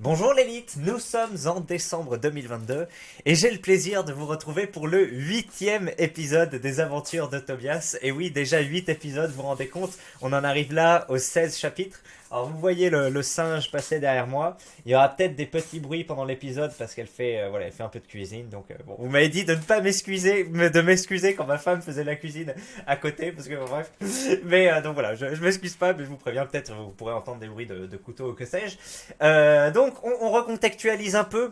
Bonjour l'élite, nous sommes en décembre 2022 et j'ai le plaisir de vous retrouver pour le 8e épisode des aventures de Tobias. Et oui, déjà 8 épisodes, vous vous rendez compte, on en arrive là aux 16 chapitres. Alors vous voyez le singe passer derrière moi, il y aura peut-être des petits bruits pendant l'épisode parce qu'elle fait, voilà, elle fait un peu de cuisine. Donc bon, vous m'avez dit de ne pas m'excuser, de m'excuser quand ma femme faisait la cuisine à côté parce que bref. Mais donc voilà, je m'excuse pas, mais je vous préviens, peut-être vous pourrez entendre des bruits de couteau ou que sais-je. Donc on recontextualise un peu.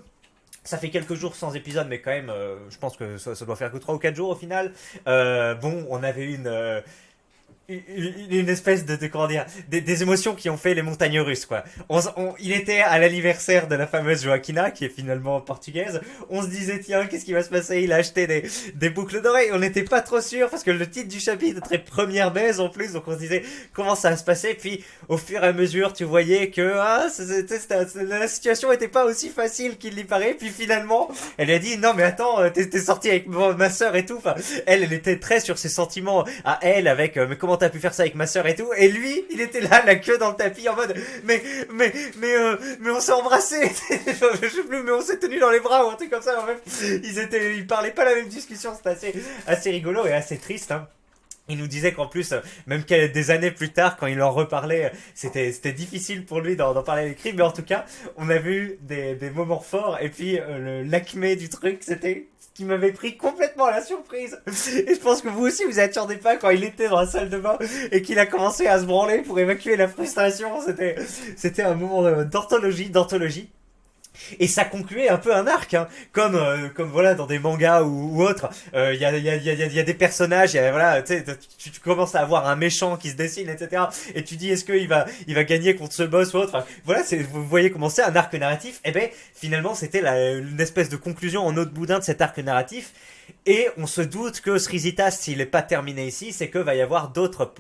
Ça fait quelques jours sans épisode, mais quand même, je pense que ça doit faire que 3 ou 4 jours au final. Bon, on avait une espèce comment dire, des émotions qui ont fait les montagnes russes, quoi. Il était à l'anniversaire de la fameuse Joaquina, qui est finalement portugaise. On se disait, tiens, qu'est-ce qui va se passer? Il a acheté des boucles d'oreilles. On n'était pas trop sûr, parce que le titre du chapitre est très première baise en plus, donc on se disait, comment ça va se passer? Puis, au fur et à mesure, tu voyais que, la situation était pas aussi facile qu'il l'y paraît. Puis finalement, elle lui a dit, non, mais attends, t'es sorti avec ma sœur et tout. Enfin, elle était très sur ses sentiments à elle, avec, mais comment t'as pu faire ça avec ma sœur et tout, et lui il était là la queue dans le tapis en mode mais on s'est embrassés. Je sais plus, mais on s'est tenus dans les bras ou un truc comme ça. En fait, ils parlaient pas la même discussion. C'était assez rigolo et assez triste, hein. Il nous disait qu'en plus, même des années plus tard, quand il en reparlait, c'était difficile pour lui d'en parler à l'écrit, mais en tout cas, on a vu des moments forts, et puis l'acmé du truc, c'était ce qui m'avait pris complètement à la surprise. Et je pense que vous aussi, vous attendez pas quand il était dans la salle de bain, et qu'il a commencé à se branler pour évacuer la frustration. C'était un moment d'anthologie. Et ça concluait un peu un arc, hein. Comme voilà, dans des mangas ou autres, y a des personnages, voilà, tu commences à avoir un méchant qui se dessine, etc. Et tu dis, est-ce il va gagner contre ce boss ou autre? Enfin, voilà, vous voyez commencer un arc narratif. Et ben, finalement, c'était une espèce de conclusion en autre boudin de cet arc narratif. Et on se doute que Srizitas, s'il n'est pas terminé ici, c'est que va y avoir d'autres,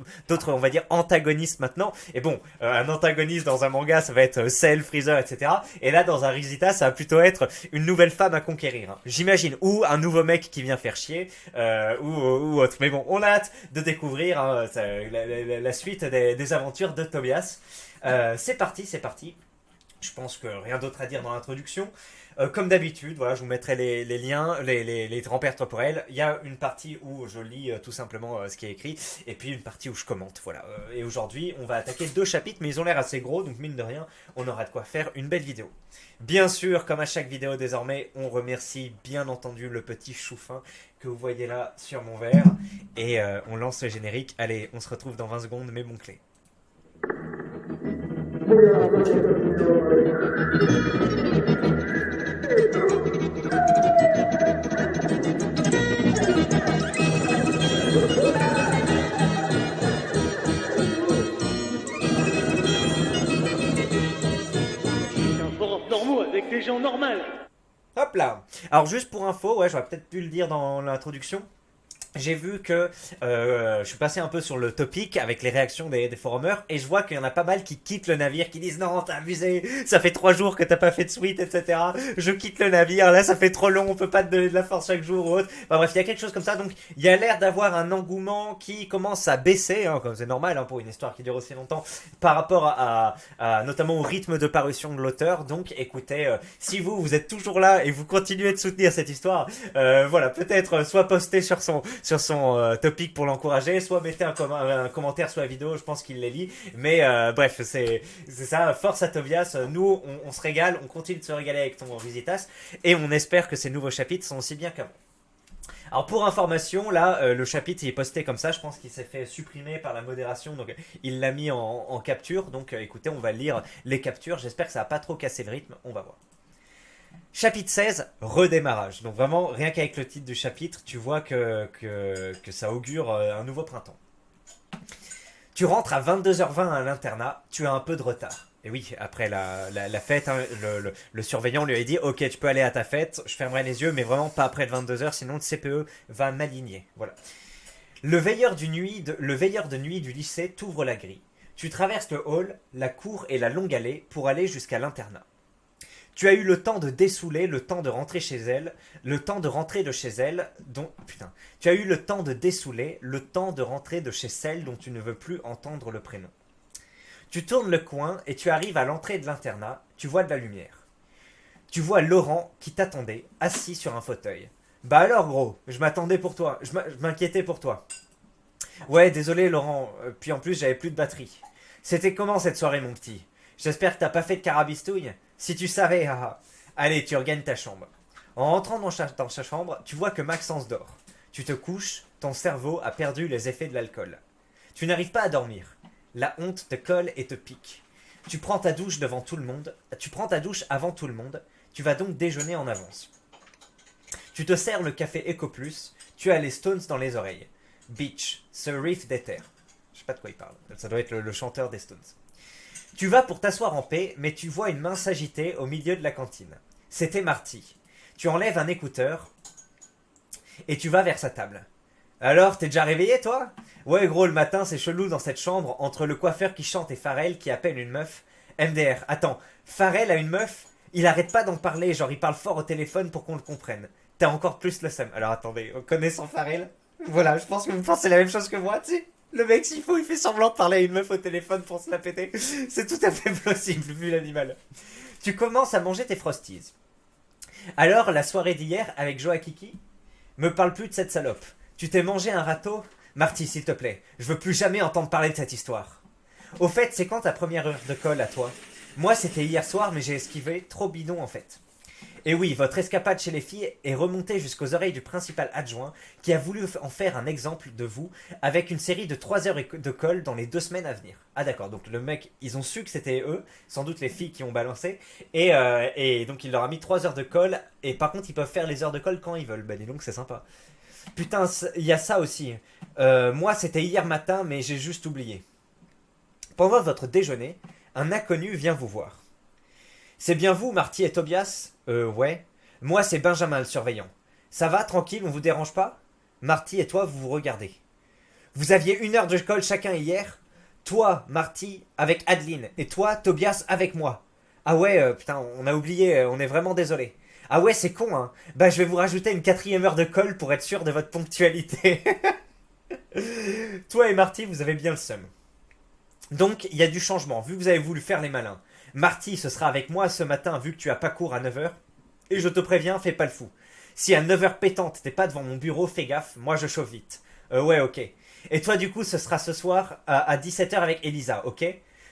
on va dire, antagonistes maintenant. Et bon, un antagoniste dans un manga, ça va être Cell, Freezer, etc. Et là, dans un Srizitas, ça va plutôt être une nouvelle femme à conquérir, hein, j'imagine. Ou un nouveau mec qui vient faire chier, ou autre. Mais bon, on a hâte de découvrir, hein, la suite des aventures de Tobias. C'est parti. Je pense que rien d'autre à dire dans l'introduction. Comme d'habitude, voilà, je vous mettrai les liens, les repères temporels. Il y a une partie où je lis tout simplement ce qui est écrit, et puis une partie où je commente. Voilà. Et aujourd'hui, on va attaquer 2 chapitres, mais ils ont l'air assez gros, donc mine de rien, on aura de quoi faire une belle vidéo. Bien sûr, comme à chaque vidéo désormais, on remercie bien entendu le petit chou-fin que vous voyez là sur mon verre, et on lance le générique. Allez, on se retrouve dans 20 secondes, mes bons clés. Normaux avec des gens normaux. Hop là. Alors juste pour info, ouais, j'aurais peut-être pu le dire dans l'introduction. J'ai vu que je suis passé un peu sur le topic avec les réactions des forumers, et je vois qu'il y en a pas mal qui quittent le navire, qui disent non, t'as abusé, ça fait 3 jours que t'as pas fait de suite, etc. Je quitte le navire, là ça fait trop long, on peut pas te donner de la force chaque jour ou autre. Enfin bref, il y a quelque chose comme ça, donc il y a l'air d'avoir un engouement qui commence à baisser, hein, comme c'est normal, hein, pour une histoire qui dure aussi longtemps, par rapport à notamment au rythme de parution de l'auteur. Donc écoutez, si vous êtes toujours là et vous continuez de soutenir cette histoire, voilà, peut-être soit poster sur son topic pour l'encourager, soit mettez un commentaire sous la vidéo, je pense qu'il les lit. Mais bref, c'est ça, force à Tobias. Nous, on se régale, on continue de se régaler avec ton Visitas, et on espère que ces nouveaux chapitres sont aussi bien qu'avant. Alors pour information, là, le chapitre il est posté comme ça, je pense qu'il s'est fait supprimer par la modération, donc il l'a mis en capture. Donc écoutez, on va lire les captures, j'espère que ça va pas trop casser le rythme, on va voir. Chapitre 16, redémarrage. Donc vraiment, rien qu'avec le titre du chapitre, tu vois que ça augure un nouveau printemps. Tu rentres à 22h20 à l'internat, tu as un peu de retard. Et oui, après la fête, hein, le surveillant lui a dit « Ok, tu peux aller à ta fête, je fermerai les yeux, mais vraiment pas après 22h, sinon le CPE va m'aligner. » Voilà. Le veilleur de nuit du lycée t'ouvre la grille. Tu traverses le hall, la cour et la longue allée pour aller jusqu'à l'internat. Tu as eu le temps de dessouler, le temps de rentrer chez elle, le temps de rentrer de chez elle, dont... Putain. Tu as eu le temps de dessouler, le temps de rentrer de chez celle dont tu ne veux plus entendre le prénom. Tu tournes le coin et tu arrives à l'entrée de l'internat, tu vois de la lumière. Tu vois Laurent qui t'attendait, assis sur un fauteuil. Bah alors gros, je m'attendais pour toi, je m'inquiétais pour toi. Ouais, désolé Laurent, puis en plus j'avais plus de batterie. C'était comment cette soirée mon petit? J'espère que t'as pas fait de carabistouille. Si tu savais, haha. Allez, tu regagnes ta chambre. En rentrant dans sa chambre, tu vois que Maxence dort. Tu te couches, ton cerveau a perdu les effets de l'alcool. Tu n'arrives pas à dormir. La honte te colle et te pique. Tu prends ta douche devant tout le monde. Tu prends ta douche avant tout le monde. Tu vas donc déjeuner en avance. Tu te sers le café Eco Plus. Tu as les Stones dans les oreilles. Beach, ce riff d'éther. Je sais pas de quoi il parle. Ça doit être le chanteur des Stones. Tu vas pour t'asseoir en paix, mais tu vois une main s'agiter au milieu de la cantine. C'était Marty. Tu enlèves un écouteur et tu vas vers sa table. Alors, t'es déjà réveillé, toi? Ouais, gros, le matin, c'est chelou dans cette chambre, entre le coiffeur qui chante et Pharrell qui appelle une meuf. MDR, attends, Pharrell a une meuf? Il arrête pas d'en parler, genre il parle fort au téléphone pour qu'on le comprenne. T'as encore plus le seum. Alors attendez, connaissant Pharrell, voilà, je pense que vous pensez la même chose que moi, tu sais. Le mec, s'il faut, il fait semblant de parler à une meuf au téléphone pour se la péter. C'est tout à fait plausible, vu l'animal. Tu commences à manger tes Frosties. Alors, la soirée d'hier avec Joa Kiki? Me parle plus de cette salope. Tu t'es mangé un râteau? Marty, s'il te plaît, je veux plus jamais entendre parler de cette histoire. Au fait, c'est quand ta première heure de colle à toi? Moi, c'était hier soir, mais j'ai esquivé, trop bidon en fait. Et oui, votre escapade chez les filles est remontée jusqu'aux oreilles du principal adjoint qui a voulu en faire un exemple de vous avec une série de 3 heures de colle dans les 2 semaines à venir. Ah d'accord, donc le mec, ils ont su que c'était eux, sans doute les filles qui ont balancé, et donc il leur a mis 3 heures de colle, et par contre ils peuvent faire les heures de colle quand ils veulent. Ben dis donc, c'est sympa. Putain, il y a ça aussi. Moi, c'était hier matin, mais j'ai juste oublié. Pendant votre déjeuner, un inconnu vient vous voir. C'est bien vous, Marty et Tobias? Ouais. Moi, c'est Benjamin, le surveillant. Ça va, tranquille, on vous dérange pas? Marty et toi, vous vous regardez. Vous aviez 1 heure de colle chacun hier? Toi, Marty, avec Adeline, et toi, Tobias, avec moi. Ah ouais, putain, on a oublié, on est vraiment désolé. Ah ouais, c'est con, hein. Bah, je vais vous rajouter une 4e heure de colle pour être sûr de votre ponctualité. Toi et Marty, vous avez bien le seum. Donc, il y a du changement, vu que vous avez voulu faire les malins. Marty, ce sera avec moi ce matin, vu que tu as pas cours à 9 heures. Et je te préviens, fais pas le fou. Si à 9 heures pétantes, t'es pas devant mon bureau, fais gaffe, moi je chauffe vite. Ouais, ok. Et toi, du coup, ce sera ce soir à 17 heures avec Elisa, ok?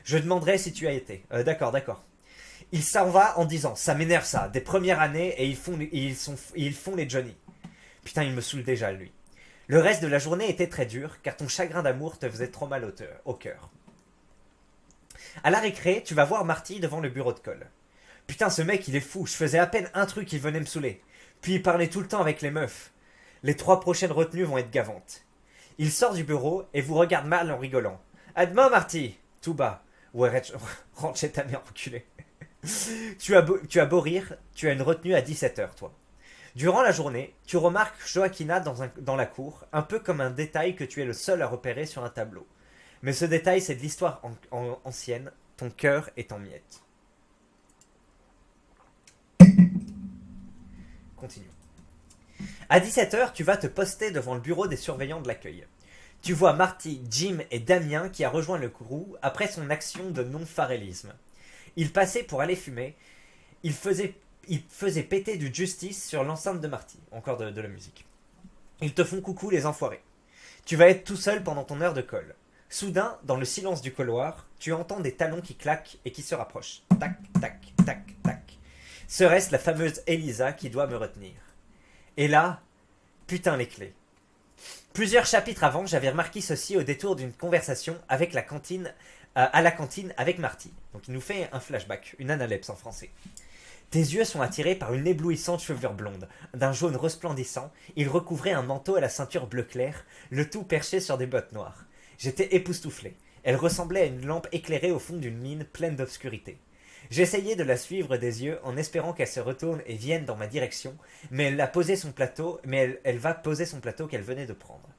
Je demanderai si tu as été. D'accord, d'accord. Il s'en va en disant, ça m'énerve ça, des premières années, et ils font les Johnny. Putain, il me saoule déjà, lui. Le reste de la journée était très dur, car ton chagrin d'amour te faisait trop mal au cœur. À la récré, tu vas voir Marty devant le bureau de colle. Putain, ce mec, il est fou. Je faisais à peine un truc, il venait me saouler. Puis il parlait tout le temps avec les meufs. Les 3 prochaines retenues vont être gavantes. Il sort du bureau et vous regarde mal en rigolant. À demain, Marty. Tout bas. Ouais, rentre chez ta mère, enculé. Tu as beau rire, tu as une retenue à 17 heures, toi. Durant la journée, tu remarques Joaquina dans la cour, un peu comme un détail que tu es le seul à repérer sur un tableau. Mais ce détail, c'est de l'histoire ancienne. Ton cœur est en miettes. Continuons. À 17 heures, tu vas te poster devant le bureau des surveillants de l'accueil. Tu vois Marty, Jim et Damien qui a rejoint le crew après son action de non-pharrélisme. Ils passaient pour aller fumer. Ils faisaient péter du Justice sur l'enceinte de Marty. Encore de la musique. Ils te font coucou les enfoirés. Tu vas être tout seul pendant ton heure de colle. Soudain, dans le silence du couloir, tu entends des talons qui claquent et qui se rapprochent. Tac, tac, tac, tac. Serait-ce la fameuse Elisa qui doit me retenir? Et là, putain les clés. Plusieurs chapitres avant, j'avais remarqué ceci au détour d'une conversation avec à la cantine avec Marty. Donc il nous fait un flashback, une analepse en français. Tes yeux sont attirés par une éblouissante chevelure blonde, d'un jaune resplendissant. Il recouvrait un manteau à la ceinture bleu clair, le tout perché sur des bottes noires. J'étais époustouflé. Elle ressemblait à une lampe éclairée au fond d'une mine pleine d'obscurité. J'essayais de la suivre des yeux en espérant qu'elle se retourne et vienne dans ma direction, mais elle va poser son plateau qu'elle venait de prendre.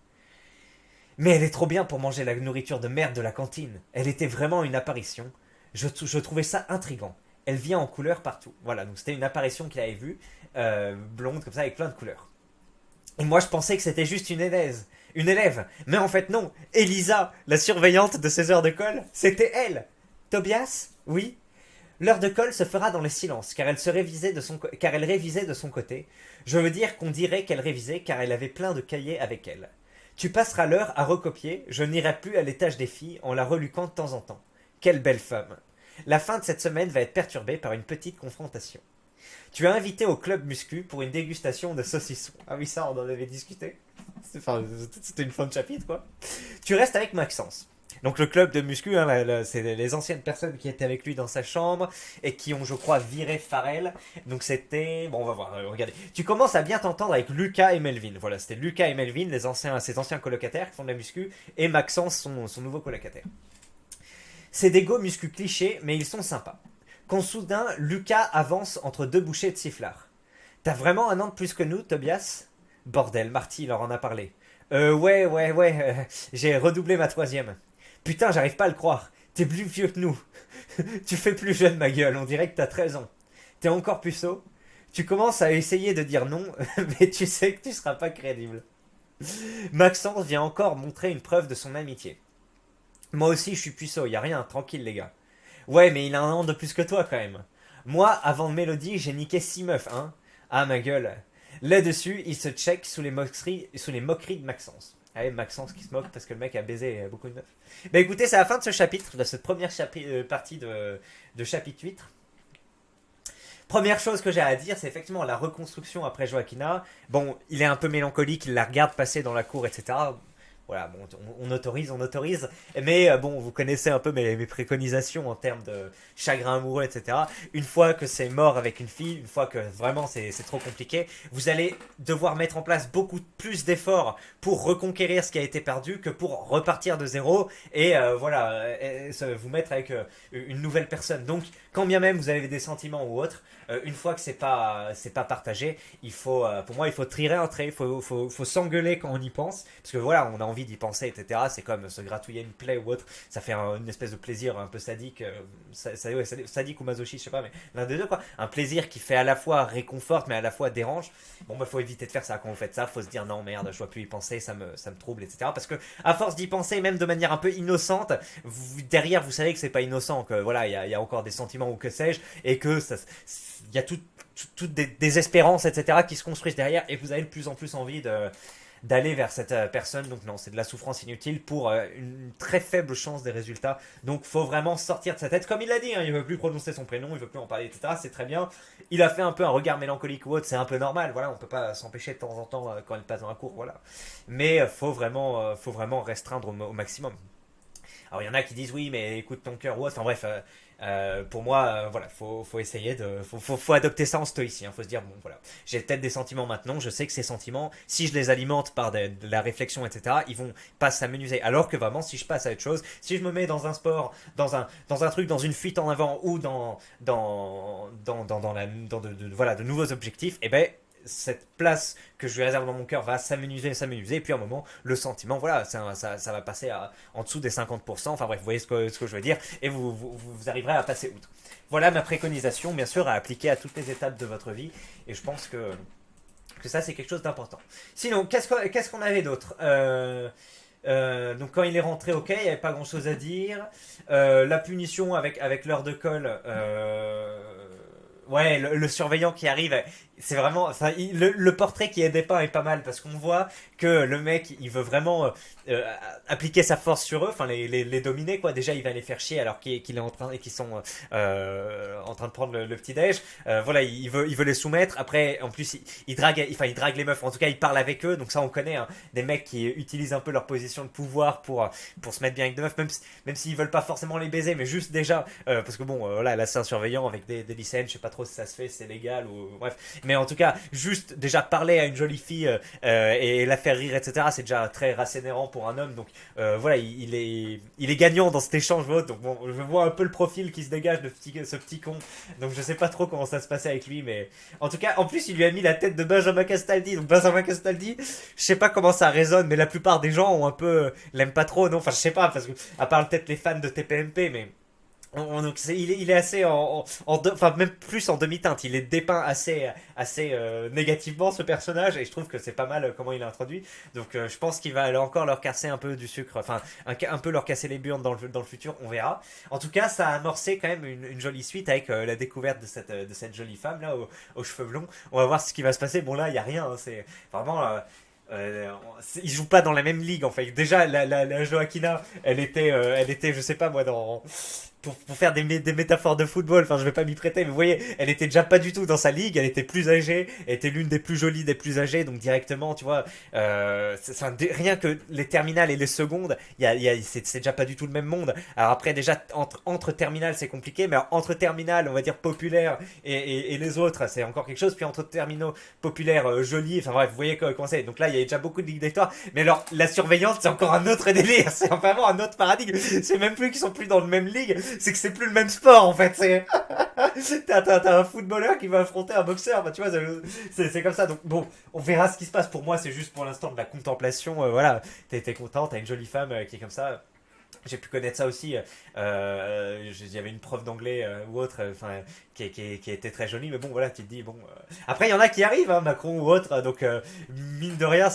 Mais elle est trop bien pour manger la nourriture de merde de la cantine. Elle était vraiment une apparition. Je trouvais ça intriguant. Elle vient en couleurs partout. Voilà, donc c'était une apparition qu'il avait vue, blonde comme ça avec plein de couleurs. Et moi je pensais que c'était juste une élève. Mais en fait non, Elisa, la surveillante de ses heures de colle, c'était elle. Tobias? Oui. L'heure de colle se fera dans le silence, car elle révisait de son côté. Je veux dire qu'on dirait qu'elle révisait, car elle avait plein de cahiers avec elle. Tu passeras l'heure à recopier, je n'irai plus à l'étage des filles en la reluquant de temps en temps. Quelle belle femme. La fin de cette semaine va être perturbée par une petite confrontation. Tu as invité au club muscu pour une dégustation de saucissons. Ah oui, ça, on en avait discuté. C'était une fin de chapitre, quoi. Tu restes avec Maxence. Donc le club de muscu, hein, c'est les anciennes personnes qui étaient avec lui dans sa chambre et qui ont, je crois, viré Farrell. Donc c'était... Bon, on va voir, regardez. Tu commences à bien t'entendre avec Lucas et Melvin. Voilà, c'était Lucas et Melvin, ses anciens colocataires qui font de la muscu, et Maxence, son nouveau colocataire. C'est des go muscu clichés, mais ils sont sympas. Quand soudain, Lucas avance entre deux bouchées de sifflard. T'as vraiment un an de plus que nous, Tobias? Bordel, Marty leur en a parlé. Ouais, j'ai redoublé ma troisième. Putain, j'arrive pas à le croire. T'es plus vieux que nous. Tu fais plus jeune, ma gueule, on dirait que t'as 13 ans. T'es encore puceau. Tu commences à essayer de dire non, mais tu sais que tu seras pas crédible. Maxence vient encore montrer une preuve de son amitié. Moi aussi, je suis puceau, y a rien, tranquille, les gars. Ouais, mais il a un an de plus que toi, quand même. Moi, avant Mélodie, j'ai niqué 6 meufs, hein. Ah, ma gueule. Là-dessus, il se check sous les moqueries de Maxence. Ah oui, Maxence qui se moque parce que le mec a baisé beaucoup de meufs. Bah écoutez, c'est la fin de ce chapitre, de cette première partie de chapitre 8. Première chose que j'ai à dire, c'est effectivement la reconstruction après Joaquina. Bon, il est un peu mélancolique, il la regarde passer dans la cour, etc. Voilà, bon, on autorise. Mais bon, vous connaissez un peu mes préconisations en termes de chagrin amoureux, etc. Une fois que c'est mort avec une fille, une fois que vraiment c'est trop compliqué, vous allez devoir mettre en place beaucoup plus d'efforts pour reconquérir ce qui a été perdu que pour repartir de zéro et vous mettre avec une nouvelle personne. Donc, quand bien même vous avez des sentiments ou autre, une fois que c'est pas partagé, pour moi, il faut tirer un trait, il faut s'engueuler quand on y pense, parce que voilà, on a envie d'y penser, etc. C'est comme se gratouiller une plaie ou autre, ça fait une espèce de plaisir un peu sadique, sadique ou masochiste, je sais pas, mais l'un des deux, quoi. Un plaisir qui fait à la fois réconforte, mais à la fois dérange. Bon, bah, faut éviter de faire ça quand vous faites ça, faut se dire non, merde, je dois plus y penser, ça me trouble, etc. Parce que, à force d'y penser, même de manière un peu innocente, derrière, vous savez que c'est pas innocent, que voilà, il y a encore des sentiments ou que sais-je, et que il y a toutes des espérances, etc., qui se construisent derrière, et vous avez de plus en plus envie d'aller vers cette personne. Donc non, c'est de la souffrance inutile pour une très faible chance des résultats. Donc faut vraiment sortir de sa tête, comme il l'a dit, hein, il veut plus prononcer son prénom, il veut plus en parler, etc. C'est très bien. Il a fait un peu un regard mélancolique ou autre, c'est un peu normal, voilà, on peut pas s'empêcher de temps en temps quand il passe dans la cour, voilà. Mais faut vraiment restreindre au maximum. Alors il y en a qui disent oui, mais écoute ton cœur ou autre. Enfin bref, pour moi, voilà, faut essayer faut adopter ça en stoïcien. Faut se dire bon, voilà, j'ai peut-être des sentiments maintenant. Je sais que ces sentiments, si je les alimente par de la réflexion, etc., ils vont pas s'amenuiser. Alors que vraiment, si je passe à autre chose, si je me mets dans un sport, dans un truc, dans une fuite en avant ou voilà, de nouveaux objectifs, et ben cette place que je lui réserve dans mon cœur va s'amenuiser, et puis à un moment, le sentiment, voilà, ça va passer en dessous des 50%, enfin bref, vous voyez ce que je veux dire, et vous arriverez à passer outre. Voilà ma préconisation, bien sûr, à appliquer à toutes les étapes de votre vie, et je pense que ça, c'est quelque chose d'important. Sinon, qu'est-ce qu'on avait d'autre donc quand il est rentré, ok, il n'y avait pas grand chose à dire. La punition avec l'heure de colle, ouais, le surveillant qui arrive, c'est vraiment, enfin, le portrait qui est dépeint est pas mal parce qu'on voit que le mec, il veut vraiment appliquer sa force sur eux, enfin les dominer, quoi. Déjà, il va les faire chier alors qu'il est en train et qu'ils sont en train de prendre le petit déj. Voilà, il veut les soumettre. Après, en plus, il drague les meufs. En tout cas, il parle avec eux. Donc ça, on connaît, hein, des mecs qui utilisent un peu leur position de pouvoir pour se mettre bien avec des meufs, même s'ils veulent pas forcément les baiser, mais juste déjà parce que bon, là c'est un surveillant avec des lycéennes. Je sais pas trop si ça se fait, c'est légal ou bref. Mais en tout cas, juste déjà parler à une jolie fille et la faire rire, etc., c'est déjà très rassénérant pour un homme. Donc voilà, il est gagnant dans cet échange. Donc bon, je vois un peu le profil qui se dégage de ce petit con. Donc je sais pas trop comment ça se passait avec lui, mais en tout cas, en plus, il lui a mis la tête de Benjamin Castaldi. Donc Benjamin Castaldi, je sais pas comment ça résonne, mais la plupart des gens ont un peu l'aiment pas trop, non? Enfin, je sais pas, parce que à part peut-être les fans de TPMP, mais Donc il est assez enfin même plus en demi-teinte. Il est dépeint assez négativement ce personnage et je trouve que c'est pas mal comment il est introduit. Donc je pense qu'il va aller encore leur casser un peu du sucre, enfin un peu leur casser les burnes dans le futur. On verra. En tout cas, ça a amorcé quand même une jolie suite avec la découverte de cette jolie femme là aux cheveux blonds. On va voir ce qui va se passer. Bon là, il y a rien. Hein, c'est vraiment. Ils jouent pas dans la même ligue en fait. Déjà, la Joaquina, elle était, je sais pas moi, pour faire des métaphores de football, enfin je vais pas m'y prêter, mais vous voyez, elle était déjà pas du tout dans sa ligue, elle était plus âgée, elle était l'une des plus jolies des plus âgées, donc directement, tu vois, rien que les terminales et les secondes, c'est déjà pas du tout le même monde. Alors après, déjà, entre terminales, c'est compliqué, mais entre terminales, on va dire populaires, et les autres, c'est encore quelque chose, puis entre terminaux populaires, jolis, enfin bref, vous voyez comment c'est. Donc là, il y a déjà beaucoup de ligues d'histoire, mais alors, la surveillance, c'est encore un autre délire, c'est vraiment un autre paradigme, c'est même plus qu'ils sont plus dans le même ligue, c'est que c'est plus le même sport en fait. T'as un footballeur qui va affronter un boxeur, bah, tu vois, c'est comme ça. Donc bon, on verra ce qui se passe. Pour moi, c'est juste pour l'instant de la contemplation. Voilà, t'es content, t'as une jolie femme qui est comme ça. J'ai pu connaître ça aussi. Il y avait une prof d'anglais ou autre, enfin, qui était très jolie, mais bon, voilà, tu te dis, bon. Après, il y en a qui arrivent, hein, Macron ou autre, donc mine de rien,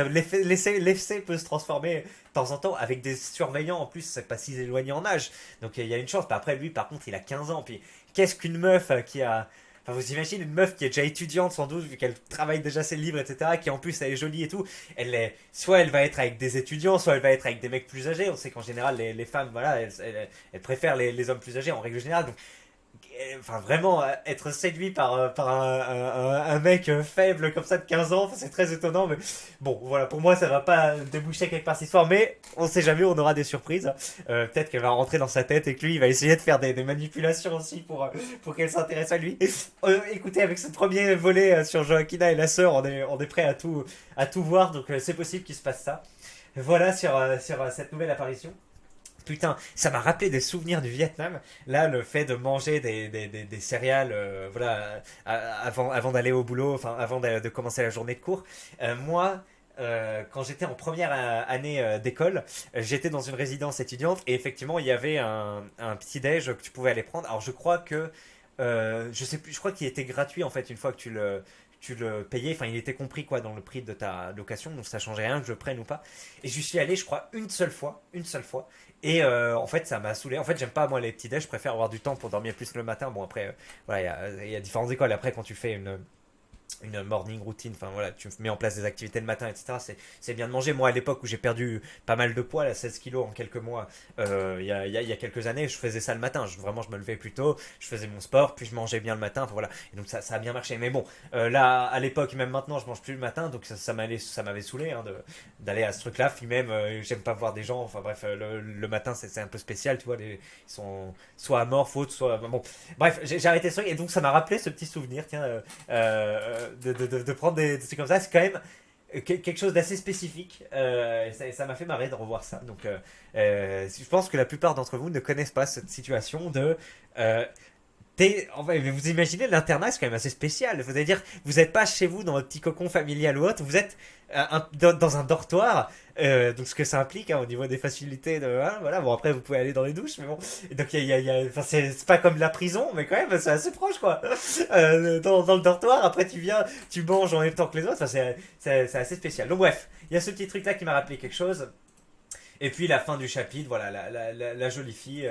l'effet peut se transformer de temps en temps avec des surveillants. En plus, c'est pas si éloigné en âge, donc il y a une chance. Puis après, lui, par contre, il a 15 ans. Puis qu'est-ce qu'une meuf qui a. Enfin, vous imaginez une meuf qui est déjà étudiante sans doute, vu qu'elle travaille déjà ses livres, etc., qui en plus elle est jolie et tout, soit elle va être avec des étudiants, soit elle va être avec des mecs plus âgés. On sait qu'en général les femmes, voilà, elles préfèrent les hommes plus âgés en règle générale. Donc enfin vraiment être séduit par un mec faible comme ça de 15 ans, c'est très étonnant, mais bon voilà, pour moi ça va pas déboucher quelque part cette histoire, mais on sait jamais, on aura des surprises. Peut-être qu'elle va rentrer dans sa tête et que lui il va essayer de faire des manipulations aussi pour qu'elle s'intéresse à lui. Écoutez, avec ce premier volet sur Joaquina et la sœur, on est prêt à tout voir, donc c'est possible qu'il se passe ça. Voilà sur cette nouvelle apparition. Putain, ça m'a rappelé des souvenirs du Vietnam. Là, le fait de manger des céréales, voilà, avant d'aller au boulot, enfin, avant de commencer la journée de cours. Moi, quand j'étais en première année d'école, j'étais dans une résidence étudiante et effectivement, il y avait un petit-déj que tu pouvais aller prendre. Alors, je crois que, je sais plus, je crois qu'il était gratuit en fait une fois que tu le payais, enfin il était compris quoi dans le prix de ta location, donc ça changeait rien que je prenne ou pas. Et j'y suis allé, je crois, une seule fois, et en fait ça m'a saoulé. En fait j'aime pas moi les petits déj, je préfère avoir du temps pour dormir plus le matin. Bon après, voilà, il y a différentes écoles. Après quand tu fais une morning routine, enfin voilà, tu mets en place des activités le matin, etc. C'est bien de manger. Moi, à l'époque où j'ai perdu pas mal de poids, là, 16 kilos en quelques mois, il y a quelques années, je faisais ça le matin. Vraiment, je me levais plus tôt, je faisais mon sport, puis je mangeais bien le matin, enfin, voilà. Et donc ça a bien marché. Mais bon, là, à l'époque, même maintenant, je mange plus le matin, donc ça m'avait saoulé hein, d'aller à ce truc-là. Puis même, j'aime pas voir des gens, enfin bref, le matin, c'est un peu spécial, tu vois, ils sont soit amorphes, soit. Bon, bref, j'ai arrêté ce truc, et donc ça m'a rappelé ce petit souvenir, tiens. De prendre des trucs comme ça, c'est quand même quelque chose d'assez spécifique. Ça m'a fait marrer de revoir ça. Donc, je pense que la plupart d'entre vous ne connaissent pas cette situation de. Vous imaginez l'internat, c'est quand même assez spécial. C'est-à-dire, vous n'êtes pas chez vous dans votre petit cocon familial ou autre, vous êtes dans un dortoir. Donc, ce que ça implique hein, au niveau des facilités de. Hein, voilà, bon, après, vous pouvez aller dans les douches, mais bon. Et donc, enfin, c'est pas comme la prison, mais quand même, c'est assez proche, quoi. Dans le dortoir, après, tu viens, tu manges en même temps que les autres. Enfin, c'est assez spécial. Donc, bref, il y a ce petit truc-là qui m'a rappelé quelque chose. Et puis, la fin du chapitre, voilà, la jolie fille.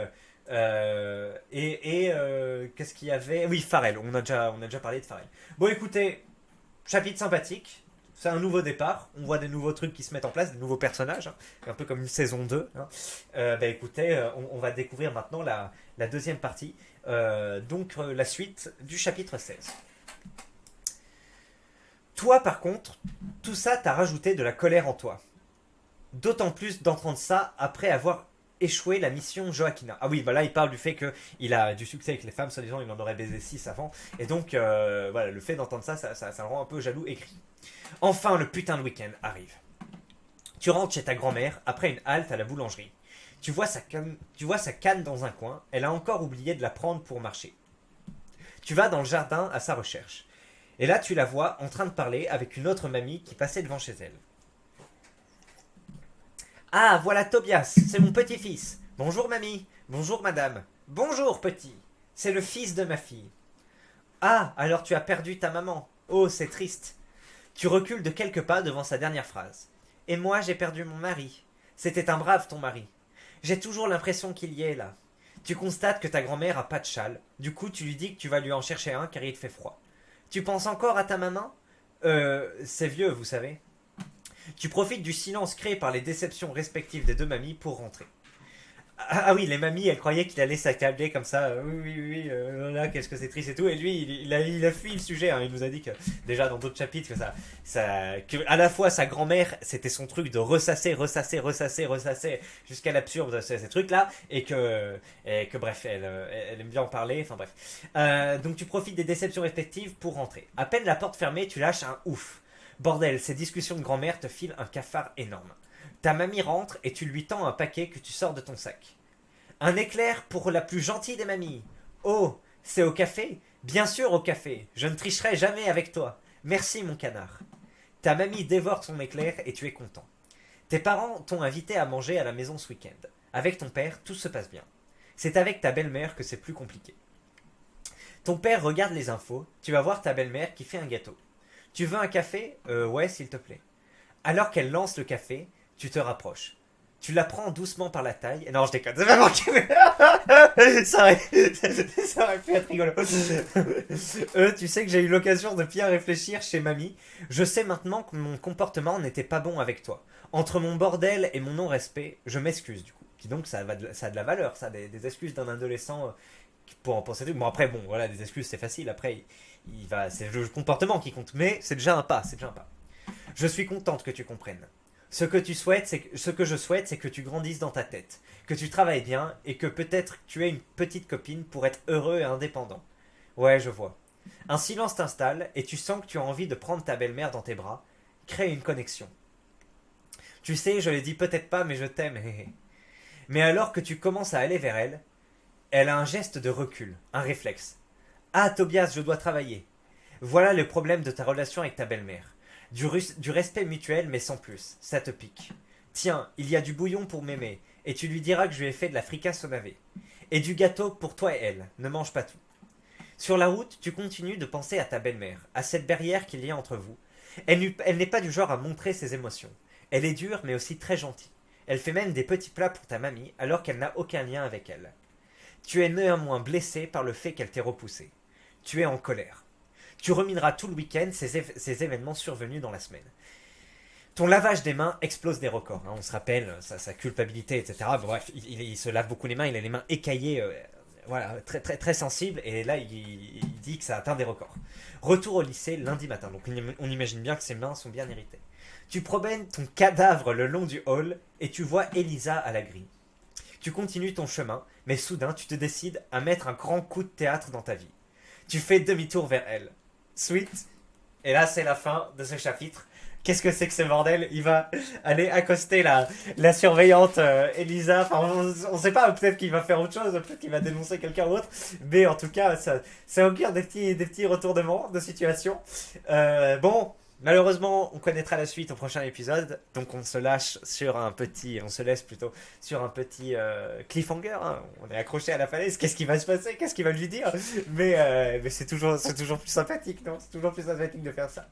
Qu'est-ce qu'il y avait? Oui, Pharrell, on a déjà parlé de Pharrell. Bon, écoutez, chapitre sympathique. C'est un nouveau départ. On voit des nouveaux trucs qui se mettent en place, des nouveaux personnages, hein, un peu comme une saison 2. Hein. Bah écoutez, on va découvrir maintenant la deuxième partie, la suite du chapitre 16. Toi, par contre, tout ça t'a rajouté de la colère en toi. D'autant plus d'entendre ça après avoir échoué la mission Joaquina. Ah oui, bah là il parle du fait qu'il a du succès avec les femmes, soi-disant il en aurait baisé 6 avant. Et donc voilà, le fait d'entendre ça le rend un peu jaloux et crie. Enfin le putain de week-end arrive. Tu rentres chez ta grand-mère après une halte à la boulangerie. Tu vois sa canne dans un coin, elle a encore oublié de la prendre pour marcher. Tu vas dans le jardin à sa recherche. Et là tu la vois en train de parler avec une autre mamie qui passait devant chez elle. Ah, voilà Tobias, c'est mon petit-fils. Bonjour mamie, bonjour madame. Bonjour, petit. C'est le fils de ma fille. Ah, alors tu as perdu ta maman. Oh, c'est triste. Tu recules de quelques pas devant sa dernière phrase. Et moi, j'ai perdu mon mari. C'était un brave, ton mari. J'ai toujours l'impression qu'il y est là. Tu constates que ta grand-mère a pas de châle. Du coup, tu lui dis que tu vas lui en chercher un car il fait froid. Tu penses encore à ta maman? C'est vieux, vous savez. Tu profites du silence créé par les déceptions respectives des deux mamies pour rentrer. Ah oui, les mamies, elles croyaient qu'il allait s'accabler comme ça. Là, qu'est-ce que c'est triste et tout. Et lui, il a fui le sujet. Hein. Il nous a dit que, déjà dans d'autres chapitres, que à la fois sa grand-mère, c'était son truc de ressasser, jusqu'à l'absurde ces trucs-là. Et que bref, elle aime bien en parler. Enfin bref. Donc tu profites des déceptions respectives pour rentrer. À peine la porte fermée, tu lâches un ouf. Bordel, ces discussions de grand-mère te filent un cafard énorme. Ta mamie rentre et tu lui tends un paquet que tu sors de ton sac. Un éclair pour la plus gentille des mamies. Oh, c'est au café? Bien sûr au café. Je ne tricherai jamais avec toi. Merci mon canard. Ta mamie dévore ton éclair et tu es content. Tes parents t'ont invité à manger à la maison ce week-end. Avec ton père, tout se passe bien. C'est avec ta belle-mère que c'est plus compliqué. Ton père regarde les infos. Tu vas voir ta belle-mère qui fait un gâteau. Tu veux un café? Ouais, s'il te plaît. Alors qu'elle lance le café, tu te rapproches. Tu la prends doucement par la taille. Non, je déconne. Ça aurait pu être rigolo. Tu sais que j'ai eu l'occasion de bien réfléchir chez mamie. Je sais maintenant que mon comportement n'était pas bon avec toi. Entre mon bordel et mon non-respect, je m'excuse du coup. Puis donc ça a de la valeur, ça, des excuses d'un adolescent pour en penser. Bon après, bon voilà, des excuses c'est facile. Après, c'est le comportement qui compte. Mais c'est déjà un pas, Je suis contente que tu comprennes. Ce que je souhaite, c'est que tu grandisses dans ta tête, que tu travailles bien et que peut-être tu aies une petite copine pour être heureux et indépendant. Ouais, je vois. Un silence t'installe et tu sens que tu as envie de prendre ta belle-mère dans tes bras. Crée une connexion. Tu sais, je l'ai dit peut-être pas, mais je t'aime. Mais alors que tu commences à aller vers elle, elle a un geste de recul, un réflexe. Ah, Tobias, je dois travailler. Voilà le problème de ta relation avec ta belle-mère. Du respect mutuel, mais sans plus. Ça te pique. Tiens, il y a du bouillon pour m'aimer, et tu lui diras que je lui ai fait de la fricasse au navet. Et du gâteau pour toi et elle. Ne mange pas tout. Sur la route, tu continues de penser à ta belle-mère, à cette barrière qu'il y a entre vous. Elle n'est pas du genre à montrer ses émotions. Elle est dure, mais aussi très gentille. Elle fait même des petits plats pour ta mamie, alors qu'elle n'a aucun lien avec elle. Tu es néanmoins blessé par le fait qu'elle t'ait repoussé. Tu es en colère. Tu rumineras tout le week-end ces événements survenus dans la semaine. Ton lavage des mains explose des records. Hein, on se rappelle sa culpabilité, etc. Bref, il se lave beaucoup les mains, il a les mains écaillées, voilà, très, très, très sensibles. Et là, il dit que ça atteint des records. Retour au lycée lundi matin. Donc on imagine bien que ses mains sont bien irritées. Tu promènes ton cadavre le long du hall et tu vois Elisa à la grille. Tu continues ton chemin, mais soudain, tu te décides à mettre un grand coup de théâtre dans ta vie. Tu fais demi-tour vers elle. Sweet. Et là, c'est la fin de ce chapitre. Qu'est-ce que c'est que ce bordel? Il va aller accoster la surveillante Elisa. Enfin, on sait pas, peut-être qu'il va faire autre chose, peut-être qu'il va dénoncer quelqu'un d'autre. Mais en tout cas, ça augure des petits retournements de situation. Bon, malheureusement, on connaîtra la suite au prochain épisode. Donc on se laisse plutôt sur un petit cliffhanger. Hein. On est accroché à la falaise. Qu'est-ce qui va se passer? Qu'est-ce qu'il va lui dire? Mais c'est toujours plus sympathique, non? C'est toujours plus sympathique de faire ça.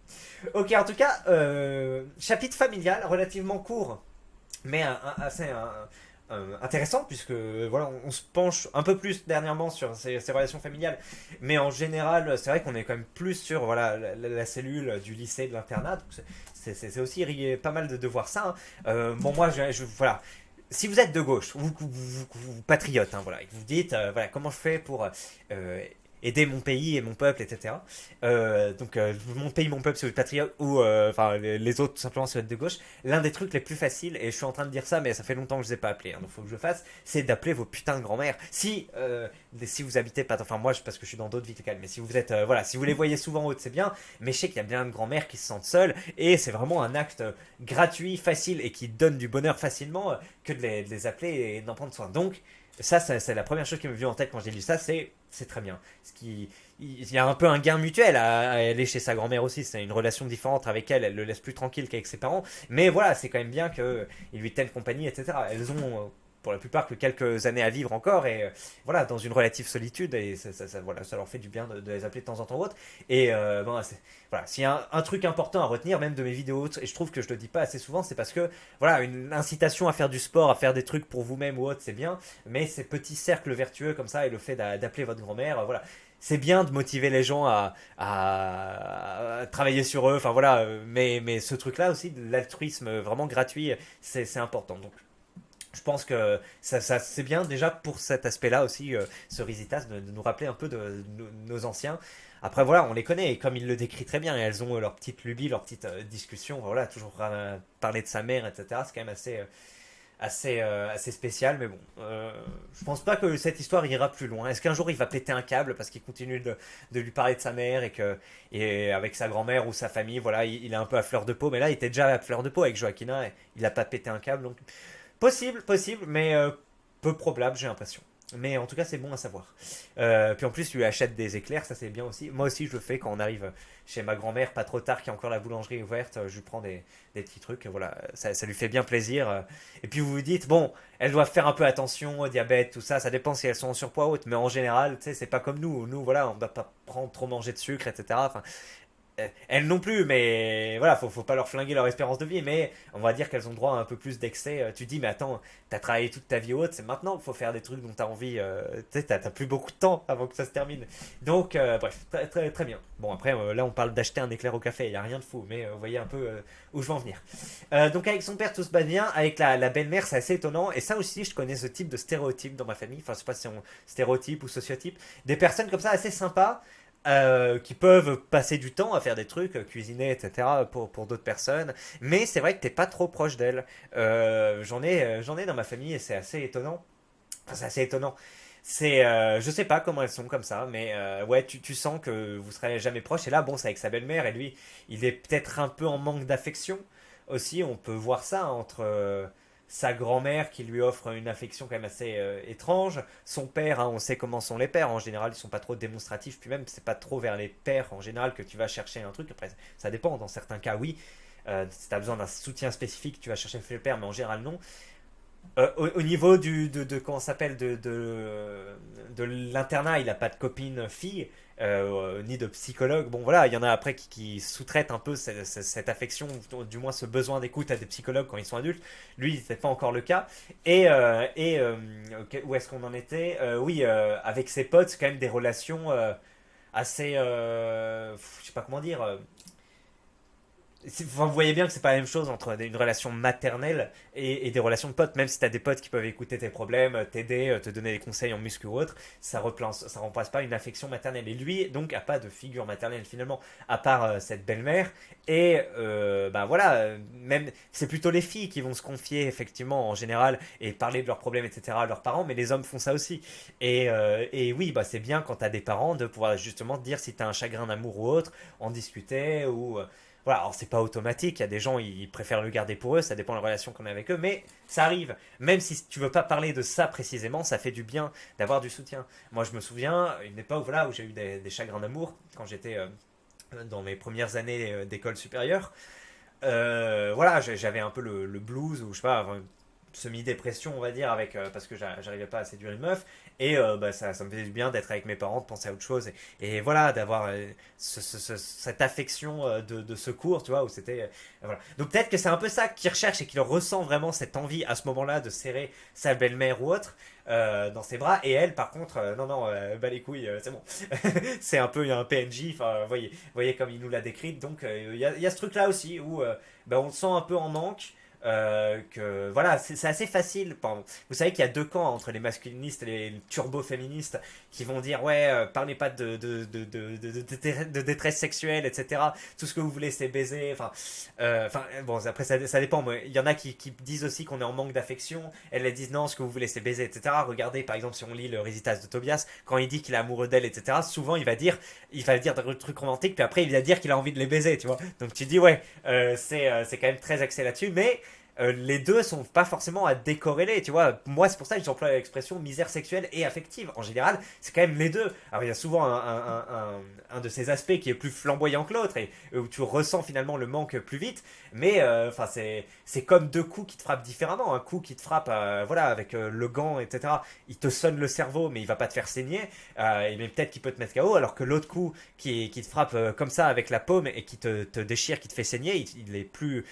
Ok, en tout cas, chapitre familial relativement court, mais assez intéressant puisque voilà, on se penche un peu plus dernièrement sur ces relations familiales, mais en général, c'est vrai qu'on est quand même plus sur voilà la cellule du lycée, de l'internat. Donc c'est aussi pas mal de voir ça. Hein. Bon, moi, voilà. Si vous êtes de gauche, vous patriote, hein, voilà, et vous dites, voilà, comment je fais pour aider mon pays et mon peuple, etc. Donc, mon pays, mon peuple, si vous êtes patriote, ou enfin les autres, tout simplement, si vous êtes de gauche, l'un des trucs les plus faciles, et je suis en train de dire ça, mais ça fait longtemps que je ne les ai pas appelés, hein, donc il faut que je le fasse, c'est d'appeler vos putains de grand-mères. Si vous habitez pas, enfin moi, parce que je suis dans d'autres villes calmes, mais si vous êtes, voilà, si vous les voyez souvent en haut, c'est bien, mais je sais qu'il y a bien de grand-mères qui se sentent seules, et c'est vraiment un acte gratuit, facile, et qui donne du bonheur facilement, que de les appeler et d'en prendre soin. Donc, ça, c'est la première chose qui me vient en tête quand j'ai lu ça, c'est très bien. Il y a un peu un gain mutuel à aller chez sa grand-mère aussi, c'est une relation différente avec elle le laisse plus tranquille qu'avec ses parents, mais voilà, c'est quand même bien qu'il lui tienne compagnie, etc. Elles ont, pour la plupart que quelques années à vivre encore et voilà, dans une relative solitude et voilà, ça leur fait du bien de les appeler de temps en temps ou autre. Et bon, voilà, s'il y a un truc important à retenir, même de mes vidéos, et je trouve que je le dis pas assez souvent, c'est parce que voilà, une incitation à faire du sport, à faire des trucs pour vous-même ou autre, c'est bien, mais ces petits cercles vertueux comme ça et le fait d'appeler votre grand-mère, voilà, c'est bien de motiver les gens à travailler sur eux, enfin voilà, mais ce truc-là aussi, de l'altruisme vraiment gratuit, c'est important. Donc je pense que c'est bien déjà pour cet aspect-là aussi, ce Risitas, de nous rappeler un peu de nos anciens. Après voilà, on les connaît et comme il le décrit très bien, et elles ont leurs petites lubies, leurs petites discussions, voilà, toujours parler de sa mère, etc. C'est quand même assez spécial, mais bon, je pense pas que cette histoire ira plus loin. Est-ce qu'un jour il va péter un câble parce qu'il continue de lui parler de sa mère et avec sa grand-mère ou sa famille, voilà, il est un peu à fleur de peau, mais là il était déjà à fleur de peau avec Joaquina et il a pas pété un câble, donc possible, mais peu probable, j'ai l'impression. Mais en tout cas, c'est bon à savoir. Puis en plus, tu lui achètes des éclairs, ça c'est bien aussi. Moi aussi, je le fais quand on arrive chez ma grand-mère, pas trop tard, qui a encore la boulangerie ouverte. Je lui prends des petits trucs, voilà, ça lui fait bien plaisir. Et puis vous vous dites, bon, elles doivent faire un peu attention au diabète, tout ça. Ça dépend si elles sont en surpoids ou autre, mais en général, tu sais, c'est pas comme nous. Nous, voilà, on ne doit pas prendre trop manger de sucre, etc. Enfin, elles non plus, mais voilà, faut pas leur flinguer leur espérance de vie, mais on va dire qu'elles ont droit à un peu plus d'excès. Tu te dis, mais attends, t'as travaillé toute ta vie haute, c'est maintenant qu'il faut faire des trucs dont t'as envie. Tu sais, t'as plus beaucoup de temps avant que ça se termine. Donc, bref, très bien. Bon, après, là, on parle d'acheter un éclair au café, il n'y a rien de fou, mais vous voyez un peu où je veux en venir. Donc, avec son père, tout se passe bien. Avec la belle-mère, c'est assez étonnant. Et ça aussi, je connais ce type de stéréotype dans ma famille. Enfin, je sais pas si on stéréotype ou sociotype. Des personnes comme ça, assez sympas qui peuvent passer du temps à faire des trucs, cuisiner, etc. pour d'autres personnes. Mais c'est vrai que t'es pas trop proche d'elles. J'en ai dans ma famille et c'est assez étonnant. Enfin, c'est assez étonnant. Je sais pas comment elles sont comme ça, mais ouais, tu sens que vous serez jamais proche. Et là, bon, c'est avec sa belle-mère et lui, il est peut-être un peu en manque d'affection aussi. On peut voir ça entre sa grand-mère qui lui offre une affection quand même assez étrange. Son père, hein, on sait comment sont les pères. En général, ils sont pas trop démonstratifs. Puis même, c'est pas trop vers les pères en général que tu vas chercher un truc. Après, ça dépend. Dans certains cas, oui. Si tu as besoin d'un soutien spécifique, tu vas chercher le père, mais en général, non. Au niveau comment ça s'appelle de l'internat, il n'a pas de copine fille ni de psychologue. Bon voilà, il y en a après qui sous-traitent un peu cette affection, du moins ce besoin d'écoute à des psychologues quand ils sont adultes. Lui, c'est pas encore le cas. Où est-ce qu'on en était Oui, avec ses potes, c'est quand même des relations assez, je sais pas comment dire. Enfin, vous voyez bien que c'est pas la même chose entre une relation maternelle et des relations de potes. Même si t'as des potes qui peuvent écouter tes problèmes, t'aider, te donner des conseils en muscu ou autre, ça remplace pas une affection maternelle. Et lui, donc, a pas de figure maternelle finalement, à part cette belle-mère. Et bah voilà, même c'est plutôt les filles qui vont se confier effectivement en général et parler de leurs problèmes, etc. à leurs parents, mais les hommes font ça aussi. Et oui, bah c'est bien quand t'as des parents de pouvoir justement te dire si t'as un chagrin d'amour ou autre, en discuter ou voilà, alors c'est pas automatique, il y a des gens ils préfèrent le garder pour eux, ça dépend de la relation qu'on a avec eux, mais ça arrive. Même si tu veux pas parler de ça précisément, ça fait du bien d'avoir du soutien. Moi je me souviens, une époque voilà, où j'ai eu des chagrins d'amour, quand j'étais dans mes premières années d'école supérieure. Voilà, j'avais un peu le blues, ou je sais pas, semi-dépression on va dire, parce que j'arrivais pas à séduire une meuf. Et bah, ça me faisait du bien d'être avec mes parents, de penser à autre chose. Et voilà, d'avoir cette affection de secours, tu vois, où c'était. Voilà. Donc peut-être que c'est un peu ça qu'il recherche et qu'il ressent vraiment cette envie à ce moment-là de serrer sa belle-mère ou autre dans ses bras. Et elle, par contre, non, bah les couilles, c'est bon. C'est un peu un PNJ, enfin, voyez comme il nous l'a décrit. Donc il y a ce truc-là aussi où bah, on le sent un peu en manque. Que voilà, c'est assez facile. Pardon. Vous savez qu'il y a deux camps entre les masculinistes et les turbo-féministes qui vont dire ouais, parlez pas de détresse sexuelle, etc. Tout ce que vous voulez, c'est baiser. Enfin, bon, après ça dépend. Mais il y en a qui disent aussi qu'on est en manque d'affection. Elles disent non, ce que vous voulez, c'est baiser, etc. Regardez, par exemple, si on lit le Résitas de Tobias, quand il dit qu'il est amoureux d'elle, etc. Souvent, il va dire des trucs romantiques, puis après, il va dire qu'il a envie de les baiser, tu vois. Donc tu dis ouais, c'est quand même très axé là-dessus, mais les deux sont pas forcément à décorréler, tu vois. Moi, c'est pour ça que j'emploie l'expression misère sexuelle et affective. En général, c'est quand même les deux. Alors, il y a souvent un de ces aspects qui est plus flamboyant que l'autre et où tu ressens finalement le manque plus vite. Mais enfin, c'est comme deux coups qui te frappent différemment. Un coup qui te frappe, voilà, avec le gant, etc. Il te sonne le cerveau, mais il va pas te faire saigner. Et mais peut-être qu'il peut te mettre KO, alors que l'autre coup qui te frappe comme ça avec la paume et qui te déchire, qui te fait saigner, il est plus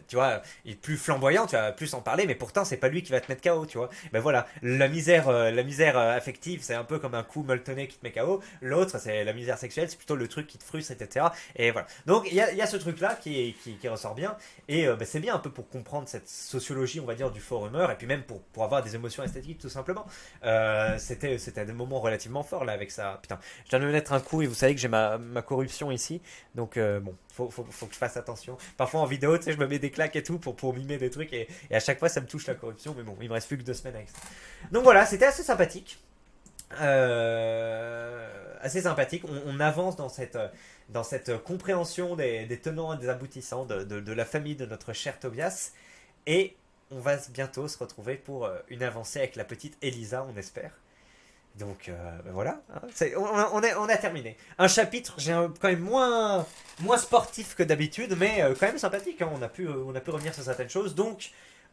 tu vois, il est plus flamboyant, tu vas plus en parler, mais pourtant c'est pas lui qui va te mettre KO, tu vois. Ben voilà, la misère affective, c'est un peu comme un coup molletonné qui te met KO. L'autre, c'est la misère sexuelle, c'est plutôt le truc qui te frustre, etc. Et voilà. Donc il y a ce truc-là qui ressort bien, et ben, c'est bien un peu pour comprendre cette sociologie, on va dire, du forumer, et puis même pour avoir des émotions esthétiques, tout simplement. C'était des moments relativement forts là avec ça. Putain, je viens de me mettre un coup, et vous savez que j'ai ma corruption ici, donc bon, faut que je fasse attention. Parfois en vidéo, tu sais, je me mets des claques et tout pour mimer des trucs et à chaque fois ça me touche la corruption. Mais bon, il me reste plus que 2 semaines avec ça. Donc voilà, c'était assez sympathique. Assez sympathique. On avance dans cette compréhension des tenants et des aboutissants de la famille de notre cher Tobias. Et on va bientôt se retrouver pour une avancée avec la petite Elisa, on espère. Donc ben voilà, hein, on a terminé. Un chapitre, quand même moins sportif que d'habitude, mais quand même sympathique. Hein, on a pu revenir sur certaines choses. Donc,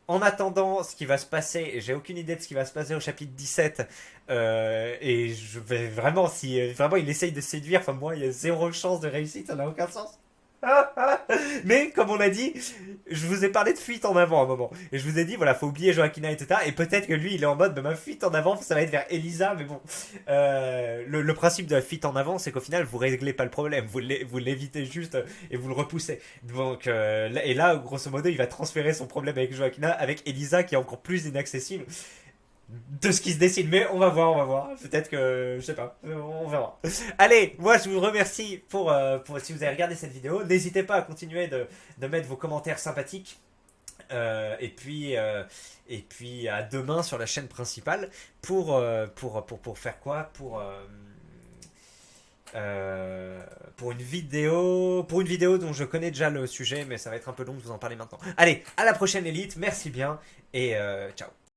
en attendant ce qui va se passer, et j'ai aucune idée de ce qui va se passer au chapitre 17, et je vais vraiment, si vraiment il essaye de séduire, enfin moi, il y a zéro chance de réussite, ça n'a aucun sens. Mais comme on a dit, je vous ai parlé de fuite en avant à un moment. Et je vous ai dit, voilà, faut oublier Joaquina, etc. Et peut-être que lui, il est en mode, bah, ma fuite en avant, ça va être vers Elisa. Mais bon, le principe de la fuite en avant, c'est qu'au final, vous réglez pas le problème. Vous l'évitez juste et vous le repoussez. Donc, et là, grosso modo, il va transférer son problème avec Joaquina, avec Elisa, qui est encore plus inaccessible de ce qui se dessine, mais on va voir, on va voir. Peut-être que, je sais pas, on verra. Allez, moi je vous remercie pour si vous avez regardé cette vidéo. N'hésitez pas à continuer de mettre vos commentaires sympathiques. Et puis à demain sur la chaîne principale pour faire quoi pour une vidéo dont je connais déjà le sujet, mais ça va être un peu long de vous en parler maintenant. Allez, à la prochaine élite, merci bien et ciao.